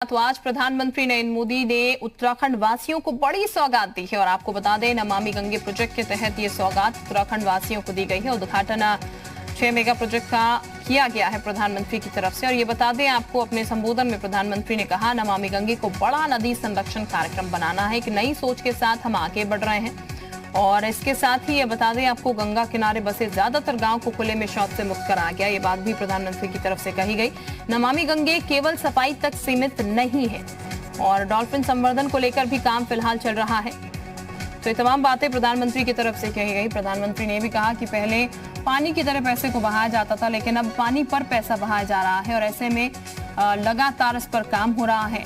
तो आज प्रधानमंत्री नरेंद्र मोदी ने उत्तराखंड वासियों को बड़ी सौगात दी है और आपको बता दें नमामि गंगे प्रोजेक्ट के तहत ये सौगात उत्तराखंड वासियों को दी गई है। उद्घाटन 6 मेगा प्रोजेक्ट का किया गया है प्रधानमंत्री की तरफ से। और ये बता दें आपको, अपने संबोधन में प्रधानमंत्री ने कहा नमामि गंगे को बड़ा नदी संरक्षण कार्यक्रम बनाना है। एक नई सोच के साथ हम आगे बढ़ रहे हैं और इसके साथ ही ये बता दें आपको, गंगा किनारे बसे ज्यादातर गांव को खुले में शौच से मुक्त करा गया। ये बात भी प्रधानमंत्री की तरफ से कही गई। नमामि गंगे केवल सफाई तक सीमित नहीं है और डॉल्फिन संवर्धन को लेकर भी काम फिलहाल चल रहा है। तो ये तमाम बातें प्रधानमंत्री की तरफ से कही गई। प्रधानमंत्री ने भी कहा कि पहले पानी की तरह पैसे को बहाया जाता था, लेकिन अब पानी पर पैसा बहाया जा रहा है और ऐसे में लगातार इस पर काम हो रहा है।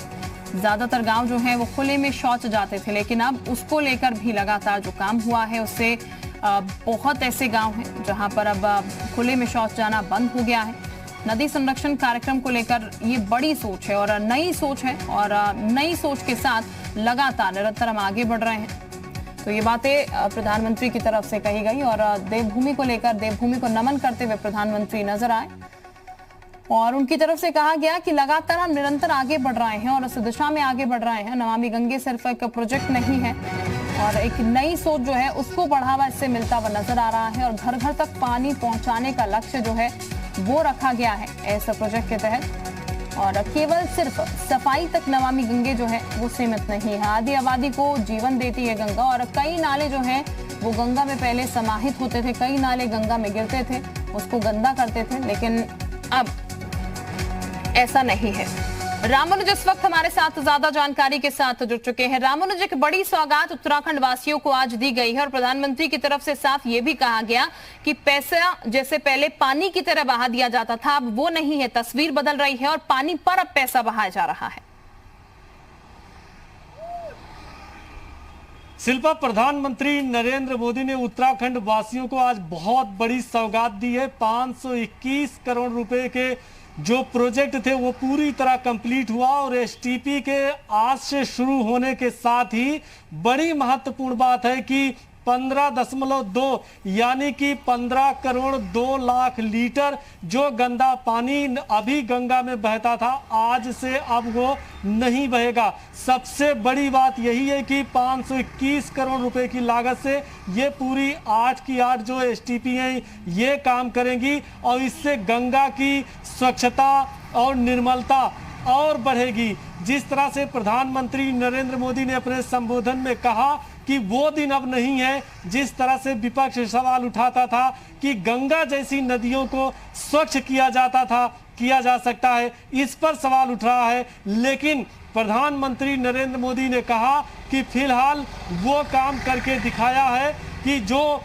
ज्यादातर गांव जो है वो खुले में शौच जाते थे, लेकिन अब उसको लेकर भी लगातार जो काम हुआ है उससे बहुत ऐसे गांव हैं जहां पर अब खुले में शौच जाना बंद हो गया है। नदी संरक्षण कार्यक्रम को लेकर ये बड़ी सोच है और नई सोच है और नई सोच के साथ लगातार निरंतर हम आगे बढ़ रहे हैं। तो ये बातें प्रधानमंत्री की तरफ से कही गई और देवभूमि को लेकर, देवभूमि को नमन करते हुए प्रधानमंत्री नजर आए और उनकी तरफ से कहा गया कि लगातार हम निरंतर आगे बढ़ रहे हैं और उस दिशा में आगे बढ़ रहे हैं। नमामि गंगे सिर्फ एक प्रोजेक्ट नहीं है और एक नई सोच जो है उसको बढ़ावा इससे मिलता हुआ नजर आ रहा है और घर घर तक पानी पहुंचाने का लक्ष्य जो है वो रखा गया है इस प्रोजेक्ट के तहत। और केवल सिर्फ सफाई तक नमामि गंगे जो है वो सीमित नहीं है। आदि आबादी को जीवन देती है गंगा और कई नाले जो हैं वो गंगा में पहले समाहित होते थे, कई नाले गंगा में गिरते थे, उसको गंदा करते थे, लेकिन अब ऐसा नहीं है। रामानुज इस वक्त हमारे साथ ज्यादा जानकारी के साथ जुड़ चुके हैं। रामानुज, एक बड़ी सौगात उत्तराखंड वासियों को आज दी गई है और प्रधानमंत्री की तरफ से साफ ये भी कहा गया कि पैसा जैसे पहले पानी की तरह बहा दिया जाता था, अब वो नहीं है, तस्वीर बदल रही है और पानी पर अब पैसा बहाया जा रहा है। शिल्पा, प्रधानमंत्री नरेंद्र मोदी ने उत्तराखंड वासियों को आज बहुत बड़ी सौगात दी है। 521 करोड़ रुपए के जो प्रोजेक्ट थे वो पूरी तरह कंप्लीट हुआ और एसटीपी के आज से शुरू होने के साथ ही बड़ी महत्वपूर्ण बात है कि 15.2 यानी कि 15 करोड़ 2 लाख लीटर जो गंदा पानी अभी गंगा में बहता था, आज से अब वो नहीं बहेगा। सबसे बड़ी बात यही है कि 521 करोड़ रुपए की लागत से ये पूरी 8 की 8 जो एसटीपी हैं ये काम करेंगी और इससे गंगा की स्वच्छता और निर्मलता और बढ़ेगी। जिस तरह से प्रधानमंत्री नरेंद्र मोदी ने अपने संबोधन में कहा कि वो दिन अब नहीं है जिस तरह से विपक्ष सवाल उठाता था कि गंगा जैसी नदियों को स्वच्छ किया जाता था, किया जा सकता है, इस पर सवाल उठ रहा है। लेकिन प्रधानमंत्री नरेंद्र मोदी ने कहा कि फिलहाल वो काम करके दिखाया है कि जो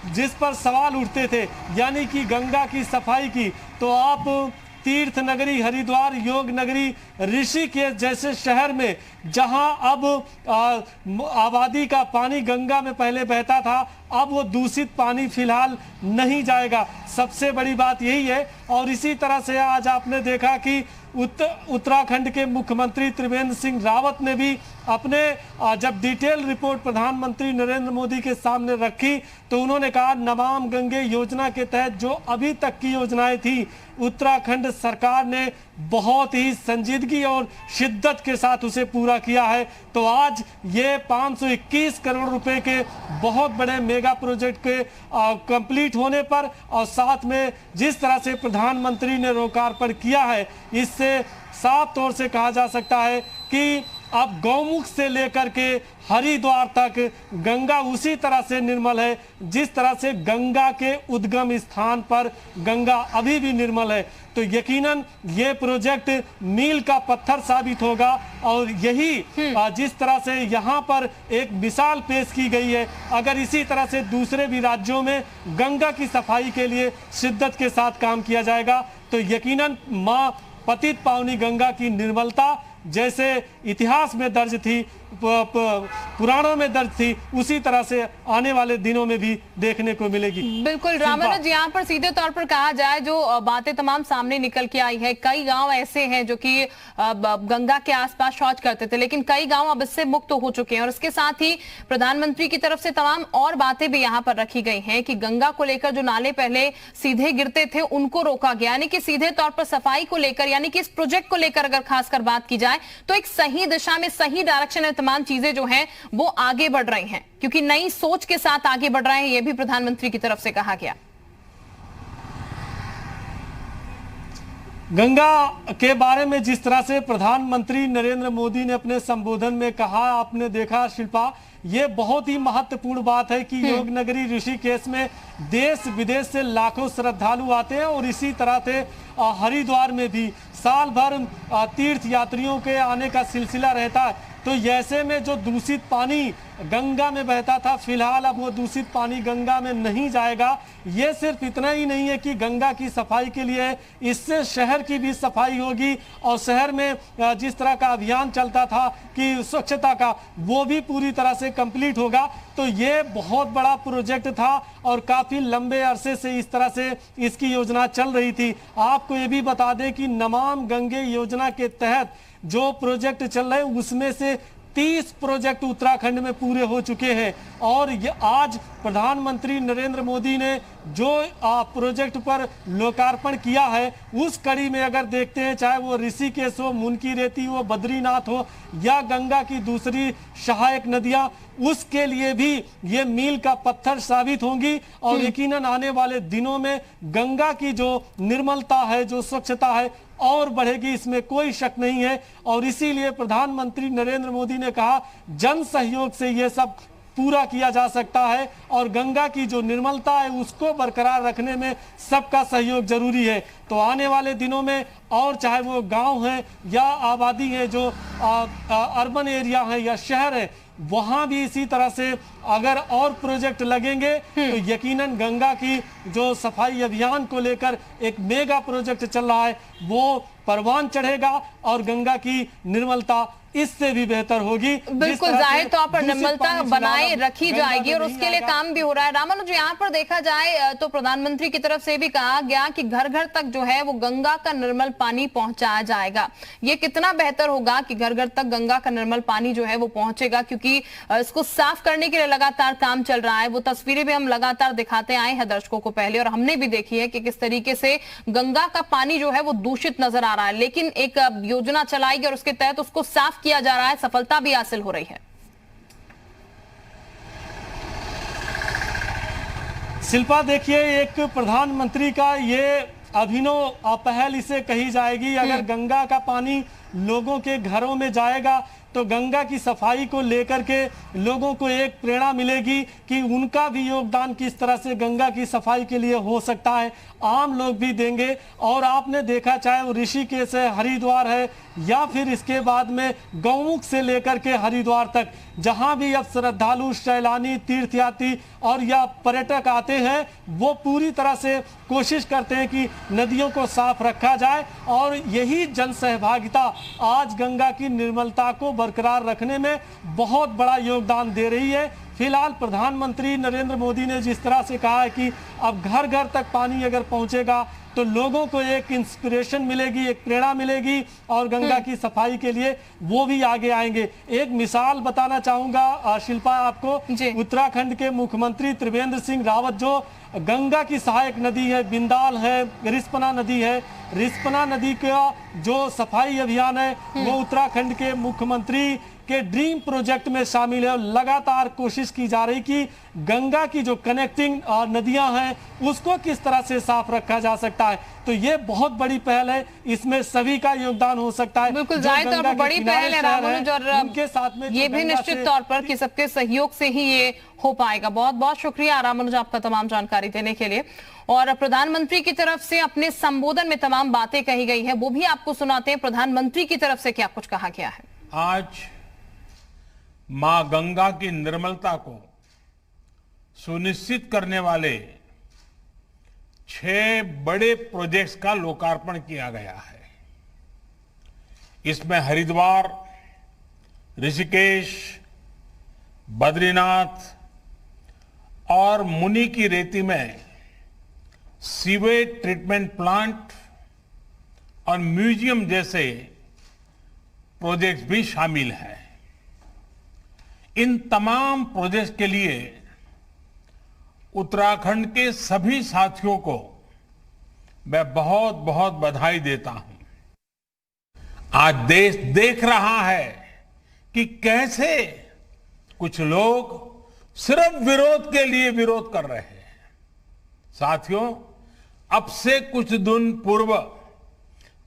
जिस पर सवाल उठते थे, यानी कि गंगा की सफाई की। तो आप तीर्थ नगरी हरिद्वार, योग नगरी ऋषिकेश जैसे शहर में जहां अब आबादी का पानी गंगा में पहले बहता था, अब वो दूषित पानी फिलहाल नहीं जाएगा। सबसे बड़ी बात यही है। और इसी तरह से आज आपने देखा कि उत्तराखंड के मुख्यमंत्री त्रिवेंद्र सिंह रावत ने भी अपने जब डिटेल रिपोर्ट प्रधानमंत्री नरेंद्र मोदी के सामने रखी तो उन्होंने कहा नमामि गंगे योजना के तहत जो अभी तक की योजनाएं थी, उत्तराखंड सरकार ने बहुत ही संजीदगी और शिद्दत के साथ उसे पूरा किया है। तो आज ये 521 करोड़ रुपए के बहुत बड़े मेगा प्रोजेक्ट के कंप्लीट होने पर और साथ में जिस तरह से प्रधानमंत्री ने लोकार्पण किया है, इससे साफ तौर से कहा जा सकता है कि अब गौमुख से लेकर के हरिद्वार तक गंगा उसी तरह से निर्मल है जिस तरह से गंगा के उद्गम स्थान पर गंगा अभी भी निर्मल है। तो यकीनन ये प्रोजेक्ट मील का पत्थर साबित होगा और यही जिस तरह से यहाँ पर एक मिसाल पेश की गई है, अगर इसी तरह से दूसरे भी राज्यों में गंगा की सफाई के लिए शिद्दत के साथ काम किया जाएगा तो यकीनन माँ पतित पावनी गंगा की निर्मलता जैसे इतिहास में दर्ज थी, पुराणों में दर्ज थी, उसी तरह से आने वाले दिनों में भी देखने को मिलेगी। बिल्कुल रामानुज, यहाँ पर सीधे तौर पर कहा जाए जो बातें तमाम सामने निकल के आई है, कई गांव ऐसे हैं जो कि गंगा के आसपास शौच करते थे, लेकिन कई गांव अब इससे मुक्त हो चुके हैं और इसके साथ ही प्रधानमंत्री की तरफ से तमाम और बातें भी यहाँ पर रखी गई हैं कि गंगा को लेकर जो नाले पहले सीधे गिरते थे उनको रोका गया, यानी कि सीधे तौर पर सफाई को लेकर, यानी कि इस प्रोजेक्ट को लेकर अगर खासकर बात की जाए जाए तो एक सही दिशा में, सही डायरेक्शन में तमाम चीजें जो हैं वो आगे बढ़ रही हैं, क्योंकि नई सोच के साथ आगे बढ़ रहे हैं, ये भी प्रधानमंत्री की तरफ से कहा गया। गंगा के बारे में जिस तरह से प्रधानमंत्री नरेंद्र मोदी ने अपने संबोधन में कहा, आपने देखा शिल्पा, ये बहुत ही महत्वपूर्ण बात है कि योग नगरी ऋषिकेश में देश विदेश से लाखों श्रद्धालु आते हैं और इसी तरह से हरिद्वार में भी साल भर तीर्थ यात्रियों के आने का सिलसिला रहता है। तो ऐसे में जो दूषित पानी गंगा में बहता था, फिलहाल अब वो दूषित पानी गंगा में नहीं जाएगा। ये सिर्फ इतना ही नहीं है कि गंगा की सफाई के लिए, इससे शहर की भी सफाई होगी और शहर में जिस तरह का अभियान चलता था कि स्वच्छता का, वो भी पूरी तरह से कंप्लीट होगा। तो ये बहुत बड़ा प्रोजेक्ट था और काफी लंबे अरसे से इस तरह से इसकी योजना चल रही थी। आपको ये भी बता दें कि नमामि गंगे योजना के तहत जो प्रोजेक्ट चल रहे हैं उसमें से 30 प्रोजेक्ट उत्तराखंड में पूरे हो चुके हैं। और ये आज प्रधानमंत्री नरेंद्र मोदी ने जो प्रोजेक्ट पर लोकार्पण किया है, उस कड़ी में अगर देखते हैं, चाहे वो ऋषिकेश हो, मुनकी रेती हो, बद्रीनाथ हो या गंगा की दूसरी सहायक नदियां, उसके लिए भी ये मील का पत्थर साबित होंगी। और यकीनन आने वाले दिनों में गंगा की जो निर्मलता है, जो स्वच्छता है, और बढ़ेगी, इसमें कोई शक नहीं है। और इसीलिए प्रधानमंत्री नरेंद्र मोदी ने कहा, जन सहयोग से ये सब पूरा किया जा सकता है और गंगा की जो निर्मलता है उसको बरकरार रखने में सबका सहयोग जरूरी है। तो आने वाले दिनों में, और चाहे वो गांव है या आबादी है, जो अर्बन एरिया है या शहर है, वहां भी इसी तरह से अगर और प्रोजेक्ट लगेंगे तो यकीनन गंगा की जो सफाई अभियान को लेकर एक मेगा प्रोजेक्ट चल रहा है वो परवान चढ़ेगा और गंगा की निर्मलता इससे भी बेहतर होगी। बिल्कुल, जाहिर तौर पर निर्मलता बनाए रखी जाएगी और उसके लिए काम भी हो रहा है। रामानुज, यहाँ पर देखा जाए तो प्रधानमंत्री की तरफ से भी कहा गया कि घर घर तक जो है वो गंगा का निर्मल पानी पहुंचाया जाएगा। ये कितना बेहतर होगा कि घर घर तक गंगा का निर्मल पानी जो है वो पहुंचेगा, क्योंकि इसको साफ करने के लिए लगातार काम चल रहा है। वो तस्वीरें भी हम लगातार दिखाते आए हैं दर्शकों को पहले, और हमने भी देखी है कि किस तरीके से गंगा का पानी जो है वो दूषित नजर आ रहा है। लेकिन एक योजना चलाई गई और उसके तहत उसको साफ किया जा रहा है, सफलता भी हासिल हो रही है। शिल्पा, देखिए, एक प्रधानमंत्री का ये अभिनव पहल इसे कही जाएगी। अगर गंगा का पानी लोगों के घरों में जाएगा तो गंगा की सफाई को लेकर के लोगों को एक प्रेरणा मिलेगी कि उनका भी योगदान किस तरह से गंगा की सफाई के लिए हो सकता है, आम लोग भी देंगे। और आपने देखा, चाहे वो ऋषिकेश है, हरिद्वार है, या फिर इसके बाद में गौमुख से लेकर के हरिद्वार तक, जहां भी अब श्रद्धालु, सैलानी, तीर्थयात्री और या पर्यटक आते हैं, वो पूरी तरह से कोशिश करते हैं कि नदियों को साफ रखा जाए। और यही जन सहभागिता आज गंगा की निर्मलता को बरकरार रखने में बहुत बड़ा योगदान दे रही है। फिलहाल प्रधानमंत्री नरेंद्र मोदी ने जिस तरह से कहा है कि अब घर घर तक पानी अगर पहुंचेगा तो लोगों को एक इंस्पिरेशन मिलेगी, एक प्रेरणा मिलेगी और गंगा की सफाई के लिए वो भी आगे आएंगे। एक मिसाल बताना चाहूंगा शिल्पा आपको, उत्तराखंड के मुख्यमंत्री त्रिवेंद्र सिंह रावत जो गंगा की सहायक नदी है, बिंदाल है, रिस्पना नदी है, रिस्पना नदी का जो सफाई अभियान है वो उत्तराखंड के मुख्यमंत्री के ड्रीम प्रोजेक्ट में शामिल है। और लगातार कोशिश की जा रही कि गंगा की जो कनेक्टिंग नदियां हैं उसको किस तरह से साफ रखा जा सकता है। तो ये बहुत बड़ी पहल है, इसमें सभी का योगदान हो सकता है। बिल्कुल, जाहिर तौर पर बड़ी पहल है रामानुज, और उनके साथ में ये भी निश्चित तौर पर कि सबके सहयोग से ही ये हो पाएगा। बहुत बहुत शुक्रिया रामानुज आपका तमाम जानकारी देने के लिए। और प्रधानमंत्री की तरफ से अपने संबोधन में तमाम बातें कही गई है, वो भी आपको सुनाते हैं। प्रधानमंत्री की तरफ से क्या कुछ कहा गया है। आज मां गंगा की निर्मलता को सुनिश्चित करने वाले 6 बड़े प्रोजेक्ट्स का लोकार्पण किया गया है। इसमें हरिद्वार, ऋषिकेश, बद्रीनाथ और मुनि की रेती में सीवेज ट्रीटमेंट प्लांट और म्यूजियम जैसे प्रोजेक्ट्स भी शामिल हैं। इन तमाम प्रोजेक्ट्स के लिए उत्तराखंड के सभी साथियों को मैं बहुत बहुत बधाई देता हूं। आज देश देख रहा है कि कैसे कुछ लोग सिर्फ विरोध के लिए विरोध कर रहे हैं। साथियों, अब से कुछ दिन पूर्व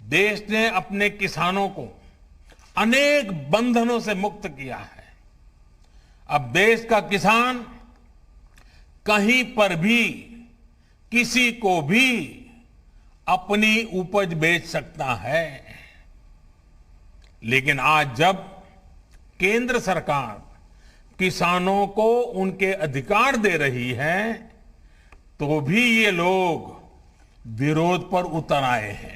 देश ने अपने किसानों को अनेक बंधनों से मुक्त किया है। अब देश का किसान कहीं पर भी किसी को भी अपनी उपज बेच सकता है। लेकिन आज जब केंद्र सरकार किसानों को उनके अधिकार दे रही है, तो भी ये लोग विरोध पर उतर आए हैं।